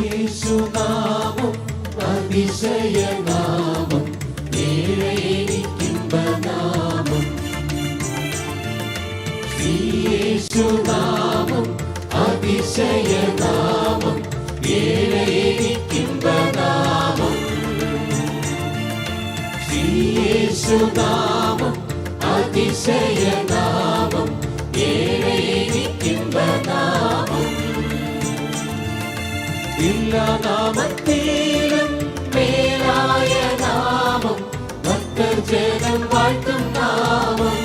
യേശുനാമം അതിശയനാമം, ഏഴെനിക്കിമ്പനാമം. യേശുനാമം അതിശയനാമം, ഏഴെനിക്കിമ്പനാമം. യേശുനാമം അതിശയനാമം, ഏഴെനിക്കിമ്പനാമം. എല്ലാ നാമത്തിലും മേലായ നാമം, ഭക്തജനം വാഴ്ത്തും നാമം.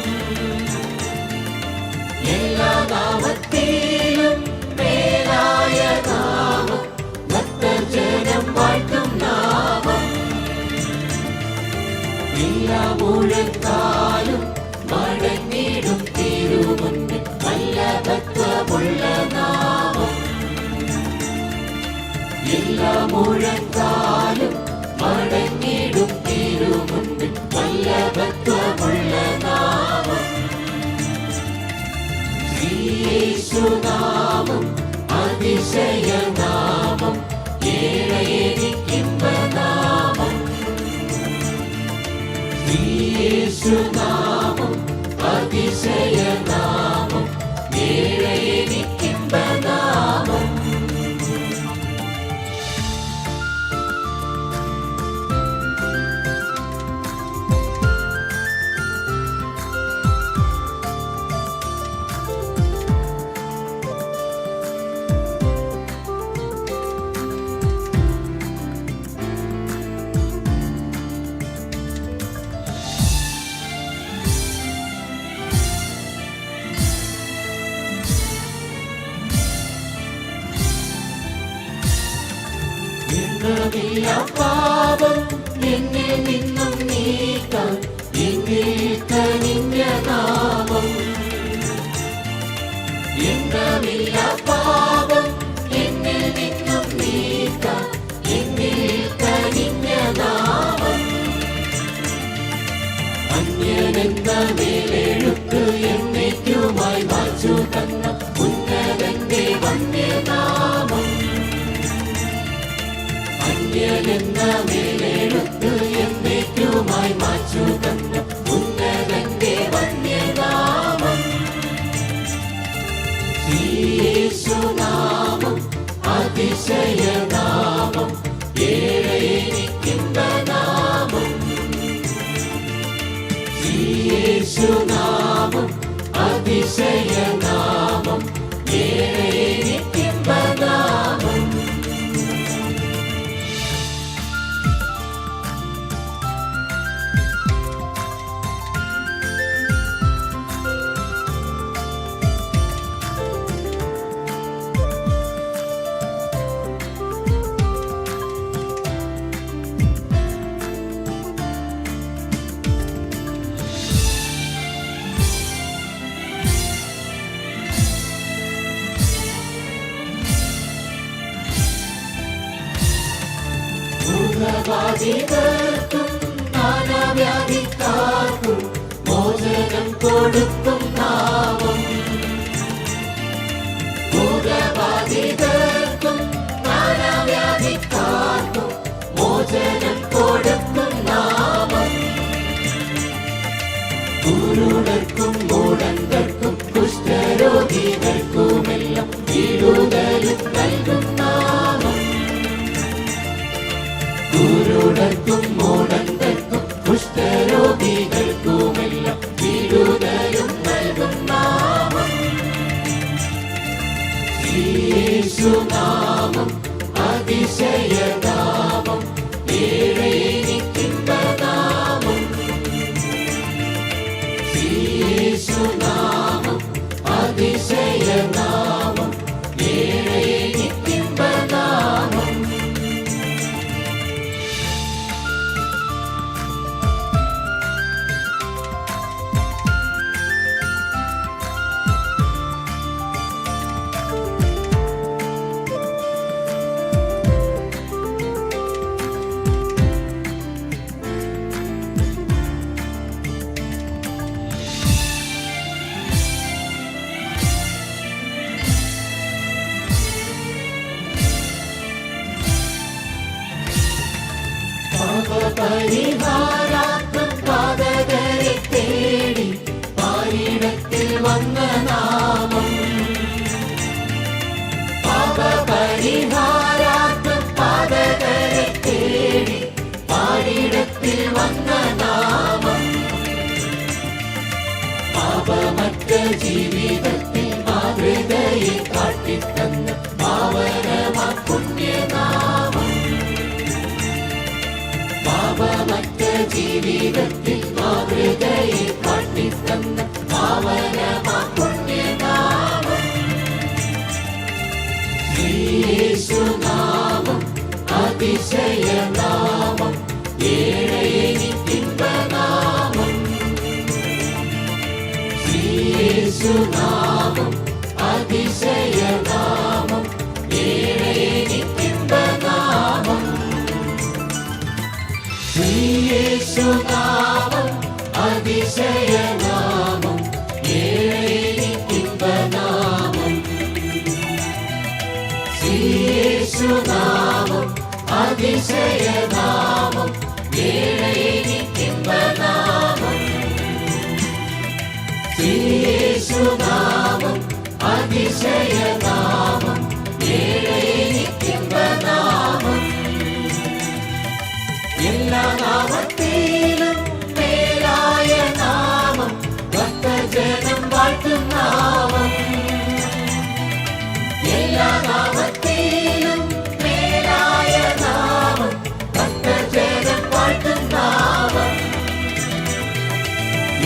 എല്ലാ നാമത്തിലും മേലായ നാമം, ഭക്തജനം വാഴ്ത്തും നാമം. എല്ലാ മുഴക്കാലും മടങ്ങിടും തിരുമുന്നിൽ വല്ലഭത്വമുള്ള നാമം. എല്ലാ മുഴക്കാലും മടങ്ങിടും തിരുമുന്നിൽ വല്ലഭത്വമുള്ള നാമം. യേശുനാമം അതിശയനാമം, ഏഴെനിക്കിമ്പനാമം. യേശുനാമം അതിശയനാമം, ഏഴെനിക്കിമ്പനാമം. പാപം എന്നിൽ നിന്നും നീക്കാൻ എന്നിൽ കനിഞ്ഞ നാമം. എണ്ണമില്ല പാപം എന്നിൽ നിന്നും നീക്കാൻ എന്നിൽ കനിഞ്ഞ നാമം. അന്യനെന്ന മേലെഴുത്ത് എന്നേക്കുമായി മാച്ചു തന്ന ഉന്നതന്റെ വന്യനാമം. അന്യനെന്ന മേലെഴുത്ത് എന്നേക്കുമായി മാച്ചു തന്ന ഉന്നതന്റെ വന്യനാമം. യേശുനാമം അതിശയനാമം, ഏഴെനിക്കിമ്പനാമം. യേശുനാമം അതിശയനാമം, ഏഴെനിക്കിമ്പനാമം. ബാധിതർക്കും നാനാവ്യാധിക്കാർക്കും മോചനം കൊടുക്കും നാമം. ബാധിതർക്കും നാനാവ്യാധിക്കാർക്കും മോചനം കൊടുക്കും നാമം. കുരുടർക്കും മൂഢർക്കും കുഷ്ഠരോഗികൾക്കുമെല്ലാം വിടുതലും നൽകും നാമം. കുരുടർക്കും മൂഢർക്കും കുഷ്ഠരോഗികൾക്കുമെല്ലാം വിടുതലും നൽകും നാമം. യേശുനാമം അതിശയനാമം, ഏഴെനിക്കിമ്പനാമം. യേശുനാമം അതിശയനാമം, ഏഴെനിക്കിമ്പനാമം. നാമം. പാപപരിഹാരാർത്ഥം പാതകരെ തേടി പാരിടത്തിൽ വന്ന നാമം. പാപമറ്റ ജീവിതത്തിൽ മാതൃകയെ കാട്ടിത്തന്ന പാവനമാ പുണ്യനാമം. പാപമറ്റ ജീവിതത്തിൽ മാതൃകയെ കാട്ടിത്തന്ന പാവനമാ പുണ്യനാമം. യേശുനാമം അതിശയനാമം, ഏഴയനിക്കിമ്പനാമം. യേശുനാമം അതിശയനാമം, ഏഴയനിക്കിമ്പനാമം. യേശുനാമം അതിശയനാമം, ഏഴയനിക്കിമ്പനാമം. യേശുനാമം അതിശയനാമം, ഏഴയനിക്കിമ്പനാമം. യേശുനാമം അതിശയനാമം, ഏഴയനിക്കിമ്പനാമം. എല്ലാ നാമത്തിലും മേലായ നാമം, ഭക്തജനം വാഴ്ത്തും നാമം. എല്ലാ നാമത്തിലും മേലായ നാമം, ഭക്തജനം വാഴ്ത്തും നാമം.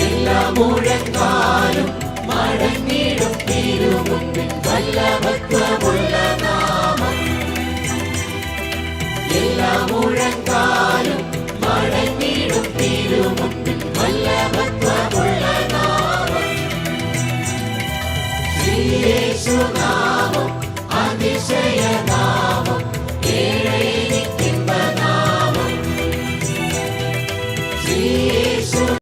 എല്ലാ മുഴങ്കാലും മടങ്ങിടും തിരുമുൻപിൽ വല്ലഭത്വമുള്ള നാമം. എല്ലാ മുഴങ്കാലും